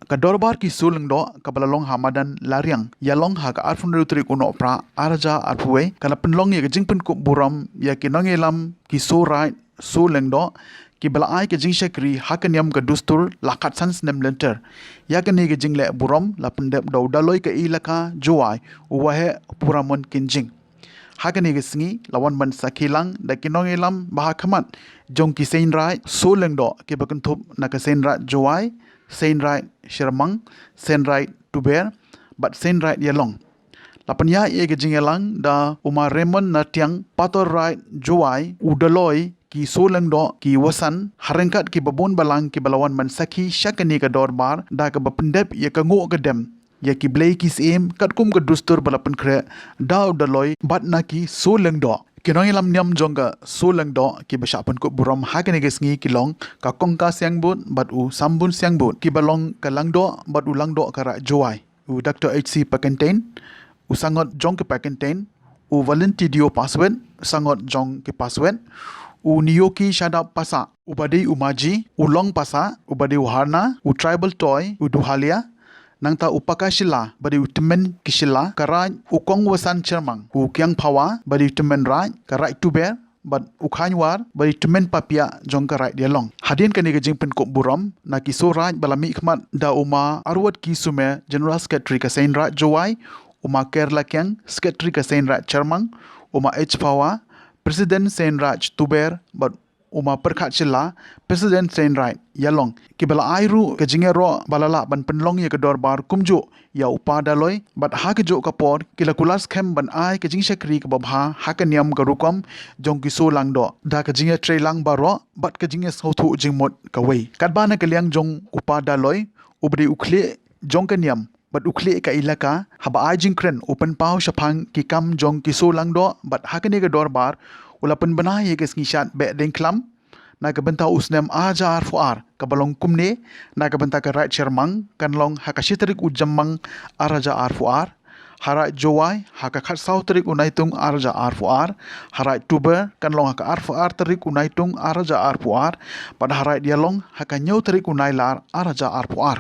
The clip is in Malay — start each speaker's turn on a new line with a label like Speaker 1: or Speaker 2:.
Speaker 1: ka dorbar ki suleng do ka balalong hamadan lariang yalong ha ka arfun rutri kuno pra arja arpuwe kana penlong ye jingpen ku buram ya ki nongelam ki surai suleng do ki balai ke jing shakri hakanyam ka dustur lakat sans nem lenter ya ke ne ke jingle buram la pendep do daloi ka ilaka joai uwahe puramon kinjing hakane ke singi lawan ban sakilang da kinongelam bahakamat jong ki sein rai soleng do ke bakentup na ka sein rat joai sein rai shermang sein rai tuber but sein rai yelong lapanya ye ke jingelang da uma remon na tiang pator rai joai udaloi ki soleng do ki wasan harengkat ki babon balang ki balawan man saki syakani ka dorbar da ka bapendep ye ka ngo gedem ya ki blai ki sem kat kum ka dustur balapan kre daw daloi bat na ki soleng do kinong ilam nyam jonga soleng do ki bashapan ko buram hakane ge sngi kilong ka kongka siang bun bat u sambun siang bun ki balong ka langdo bat u langdo kara joai u dr hc pakentain u sangot jong ke pakentain u valentidio password sangot jong ke password u niyoki shada pasa ubadi umaji ulong pasa ubadi uharna u tribal toy u duhalia nangta upaka shila badi utemen kishila karaj ukong wasan chermang u kyang phawa badi utemen raj karaj tuber bad ukhanyawar badi temen papia jong karaj dialong hadin kani ke jingpen ko buram na kiso raj balami khmat da uma arwat ki sume general secretary ka sein raj jowai uma kerala kyang secretary ka sein raj chermang uma h phawa Presiden Sein Raj Tuber but uma perkhat chilla Presiden Sein Raj Yalong kibala airu ke jingero balala ban penlong ye ke dorbar kumjo ya upada loy but ha ke jo kapor kila kulas khem ban ai ke jing shakri ke babha ha ke niam ke rukom jong ki so lang do da ke jinge trelang baro but ke jinge sothu jingmot ka wei katbana ke liang jong upada loy ubri ukhle jong ke niam but ukhle ka ilaka haba ai jingkren open pau shapang ki kam jong ki so lang do but hakane ke dorbar ulapan bana ye ke snishat be deng klam na ka benta usnem ajar fuar ka balong kumne na ka benta ka right shermang kan long hakashitrik ujammang araja ar fuar hara jowai haka khat sautrik unaitung araja ar fuar hara tuber kan long haka ar fuar trik unaitung araja ar fuar pada hara dialong haka nyau trik unailar araja ar fuar